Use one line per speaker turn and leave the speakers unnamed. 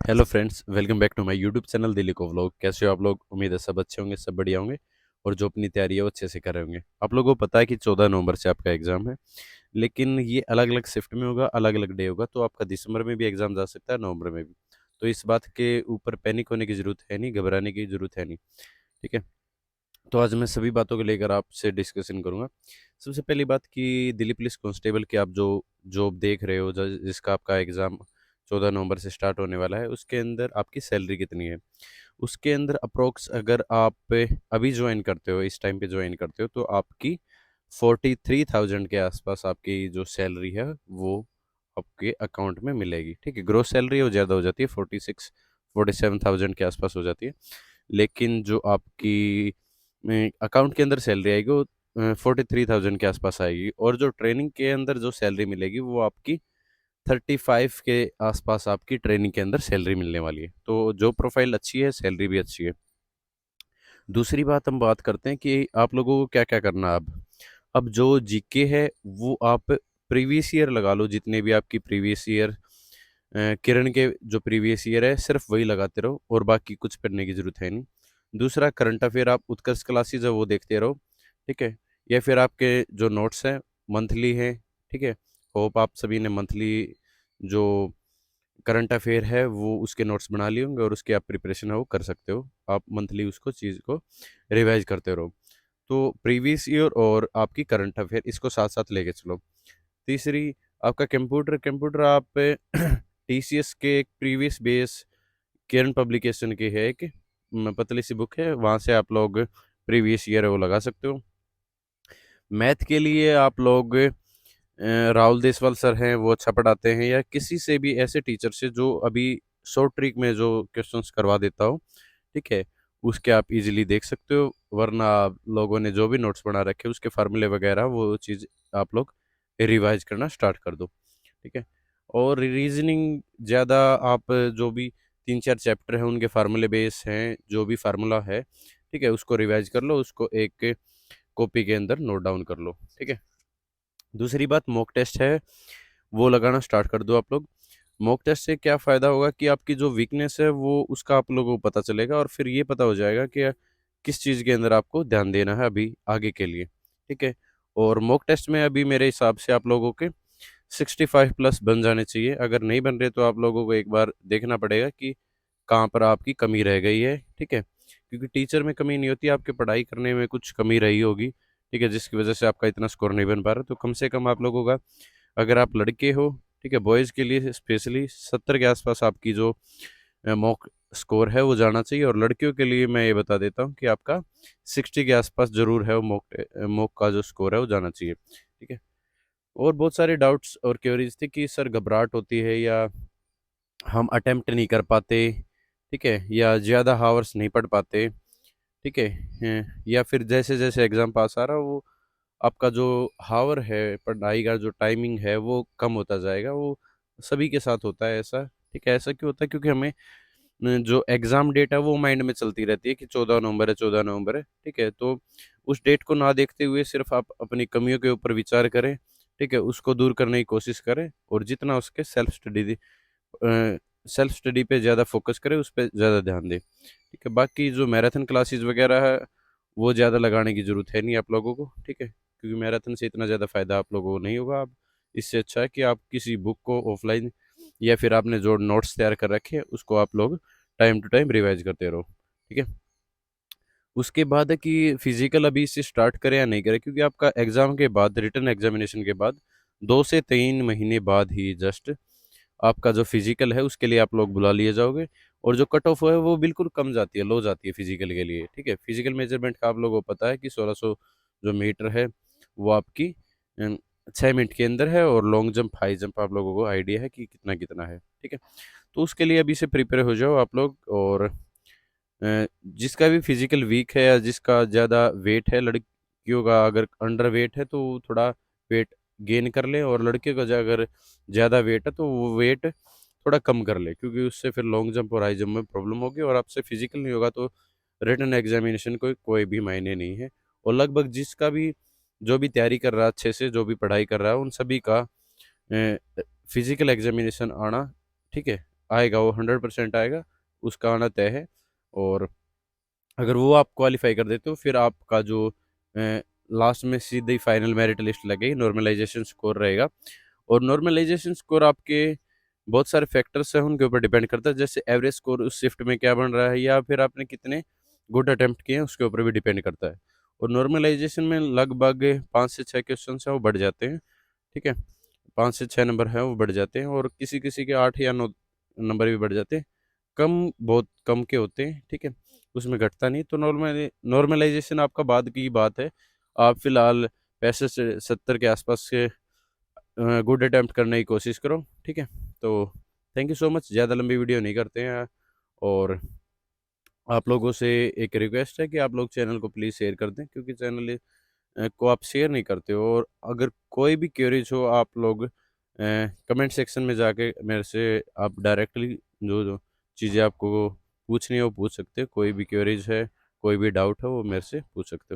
Hello friends, welcome back to my YouTube channel Delhi को vlog. कैसे हो आप लोग? उम्मीद है सब अच्छे होंगे, सब बढ़िया होंगे और जो अपनी तैयारी है वो अच्छे से कर रहे होंगे। आप लोगों को पता है कि 14 नवंबर से आपका एग्ज़ाम है, लेकिन ये अलग अलग शिफ्ट में होगा, अलग अलग डे होगा। तो आपका दिसंबर में भी एग्ज़ाम जा सकता है, नवंबर में भी। तो इस बात के ऊपर पैनिक होने की ज़रूरत है नहीं, घबराने की ज़रूरत है नहीं। ठीक है। तो आज मैं सभी बातों को लेकर आपसे डिस्कशन करूंगा। सबसे पहली बात कि दिल्ली पुलिस कांस्टेबल की आप जो जॉब देख रहे हो, जिसका आपका एग्ज़ाम 14 नवंबर से स्टार्ट होने वाला है, उसके अंदर आपकी सैलरी कितनी है? उसके अंदर अप्रोक्स अगर आप अभी ज्वाइन करते हो, इस टाइम पे ज्वाइन करते हो, तो आपकी 43,000 के आसपास आपकी जो सैलरी है वो आपके अकाउंट में मिलेगी। ठीक है। ग्रोस सैलरी वो ज़्यादा हो जाती है, 47,000 के आसपास हो जाती है। लेकिन जो आपकी अकाउंट के अंदर सैलरी आएगी वो 43,000 के आसपास आएगी। और जो ट्रेनिंग के अंदर जो सैलरी मिलेगी वो आपकी 35 के आसपास आपकी ट्रेनिंग के अंदर सैलरी मिलने वाली है। तो जो प्रोफाइल अच्छी है, सैलरी भी अच्छी है। दूसरी बात हम बात करते हैं कि आप लोगों को क्या क्या करना है अब जो जीके है वो आप प्रीवियस ईयर लगा लो, जितने भी आपकी प्रीवियस ईयर किरण के जो प्रीवियस ईयर है सिर्फ वही लगाते रहो और बाकी कुछ पढ़ने की जरूरत है नहीं। दूसरा, करंट अफेयर आप उत्कर्ष क्लासेज है वो देखते रहो। ठीक है। या फिर आपके जो नोट्स हैं मंथली हैं। ठीक है। होप आप सभी ने मंथली जो करंट अफेयर है वो उसके नोट्स बना लिए होंगे और उसकी आप प्रिपरेशन है वो कर सकते हो। आप मंथली उसको चीज़ को रिवाइज करते रहो। तो प्रीवियस ईयर और आपकी करंट अफेयर इसको साथ साथ लेके चलो। तीसरी, आपका कंप्यूटर कंप्यूटर आप टीसीएस के एक प्रीवियस बेस किरण पब्लिकेशन की है, एक पतली सी बुक है, वहाँ से आप लोग प्रीवियस ईयर है वो लगा सकते हो। मैथ के लिए आप लोग राहुल देसवाल सर हैं वो अच्छा पढ़ाते हैं, या किसी से भी ऐसे टीचर से जो अभी शॉर्ट ट्रिक में जो क्वेश्चंस करवा देता हो। ठीक है। उसके आप इजीली देख सकते हो, वरना आप लोगों ने जो भी नोट्स बना रखे उसके फार्मूले वगैरह वो चीज़ आप लोग रिवाइज करना स्टार्ट कर दो। ठीक है। और रीजनिंग ज़्यादा आप जो भी 3-4 चैप्टर हैं उनके फार्मूले बेस हैं, जो भी फार्मूला है, ठीक है, उसको रिवाइज कर लो, उसको एक कॉपी के अंदर नोट डाउन कर लो। ठीक है। दूसरी बात, मॉक टेस्ट है वो लगाना स्टार्ट कर दो आप लोग। मॉक टेस्ट से क्या फ़ायदा होगा कि आपकी जो वीकनेस है वो उसका आप लोगों को पता चलेगा और फिर ये पता हो जाएगा कि किस चीज़ के अंदर आपको ध्यान देना है अभी आगे के लिए। ठीक है। और मॉक टेस्ट में अभी मेरे हिसाब से आप लोगों के 65 प्लस बन जाने चाहिए। अगर नहीं बन रहे तो आप लोगों को एक बार देखना पड़ेगा कि कहाँ पर आपकी कमी रह गई है। ठीक है। क्योंकि टीचर में कमी नहीं होती, आपके पढ़ाई करने में कुछ कमी रही होगी। ठीक है, जिसकी वजह से आपका इतना स्कोर नहीं बन पा रहा। तो कम से कम आप लोगों का, अगर आप लड़के हो, ठीक है, बॉयज़ के लिए स्पेशली 70 के आसपास आपकी जो मॉक स्कोर है वो जाना चाहिए। और लड़कियों के लिए मैं ये बता देता हूँ कि आपका 60 के आसपास जरूर है वो मॉक का जो स्कोर है वो जाना चाहिए। ठीक है। और बहुत सारे डाउट्स और क्वेरीज थे कि सर घबराहट होती है या हम अटेम्प्ट नहीं कर पाते। ठीक है। या ज़्यादा हावर्स नहीं पढ़ पाते। ठीक है। या फिर जैसे जैसे एग्ज़ाम पास आ रहा वो आपका जो हावर है पढ़ाई का, जो टाइमिंग है वो कम होता जाएगा। वो सभी के साथ होता है ऐसा। ठीक है। ऐसा क्यों होता है? क्योंकि हमें जो एग्ज़ाम डेट है वो माइंड में चलती रहती है कि 14 नवंबर है, 14 नवंबर है। ठीक है। तो उस डेट को ना देखते हुए सिर्फ आप अपनी कमियों के ऊपर विचार करें। ठीक है। उसको दूर करने की कोशिश करें और जितना उसके सेल्फ स्टडी पे ज़्यादा फोकस करें, उस पर ज़्यादा ध्यान दें। ठीक है। बाकी जो मैराथन क्लासेस वगैरह है वो ज़्यादा लगाने की ज़रूरत है नहीं आप लोगों को। ठीक है। क्योंकि मैराथन से इतना ज़्यादा फ़ायदा आप लोगों को नहीं होगा। आप इससे अच्छा है कि आप किसी बुक को ऑफलाइन या फिर आपने जो नोट्स तैयार कर रखे हैं उसको आप लोग टाइम टू टाइम रिवाइज करते रहो। ठीक है। उसके बाद है कि फिजिकल अभी से स्टार्ट करें या नहीं करें, क्योंकि आपका एग्ज़ाम के बाद, रिटर्न एग्जामिनेशन के बाद 2 से 3 महीने बाद ही जस्ट आपका जो फिजिकल है उसके लिए आप लोग बुला लिए जाओगे। और जो कट ऑफ है वो बिल्कुल कम जाती है, लो जाती है फिजिकल के लिए। ठीक है। फिजिकल मेजरमेंट का आप लोगों को पता है कि 1600 जो मीटर है वो आपकी 6 मिनट के अंदर है। और लॉन्ग जंप, हाई जंप आप लोगों को आइडिया है कि कितना कितना है। ठीक है। तो उसके लिए अभी से प्रिपेयर हो जाओ आप लोग। और जिसका भी फिजिकल वीक है या जिसका ज़्यादा वेट है, लड़कियों का अगर अंडर वेट है तो वो थोड़ा वेट गेन कर ले, और लड़के का अगर ज़्यादा वेट है तो वो वेट थोड़ा कम कर ले, क्योंकि उससे फिर लॉन्ग जंप और हाई जंप में प्रॉब्लम होगी। और आपसे फिजिकल नहीं होगा तो रिटन एग्जामिनेशन को कोई भी मायने नहीं है। और लगभग जिसका भी जो भी तैयारी कर रहा है, अच्छे से जो भी पढ़ाई कर रहा है, उन सभी का फिजिकल एग्जामिनेशन आना, ठीक है, आएगा वो 100% आएगा, उसका आना तय है। और अगर वो आप क्वालिफाई कर देते हो फिर आपका जो लास्ट में सीधे फाइनल मेरिट लिस्ट लगेगी, नॉर्मलाइजेशन स्कोर रहेगा। और नॉर्मलाइजेशन स्कोर आपके बहुत सारे फैक्टर्स हैं, उनके ऊपर डिपेंड करता है, जैसे एवरेज स्कोर उस शिफ्ट में क्या बन रहा है, या फिर आपने कितने गुड अटेम्प्ट किए हैं उसके ऊपर भी डिपेंड करता है। और नॉर्मलाइजेशन में लगभग 5 से 6 क्वेश्चन है वो बढ़ जाते हैं, ठीक है, 5 से 6 नंबर है वो बढ़ जाते हैं, और किसी किसी के 8 या 9 नंबर भी बढ़ जाते हैं, कम बहुत कम के होते हैं, ठीक है, उसमें घटता नहीं। तो नॉर्मलाइजेशन आपका बाद की बात है, आप फिलहाल 65 से 70 के आसपास के गुड अटेम्प्ट करने की कोशिश करो, ठीक है। तो थैंक यू सो मच, ज़्यादा लंबी वीडियो नहीं करते हैं। और आप लोगों से एक रिक्वेस्ट है कि आप लोग चैनल को प्लीज़ शेयर कर दें, क्योंकि चैनल को आप शेयर नहीं करते हो। और अगर कोई भी क्वेरीज हो आप लोग कमेंट सेक्शन में जाके मेरे से आप डायरेक्टली जो जो चीज़ें आपको पूछनी है वो पूछ सकते हो, कोई भी क्वेरीज है, कोई भी डाउट है वो मेरे से पूछ सकते हो।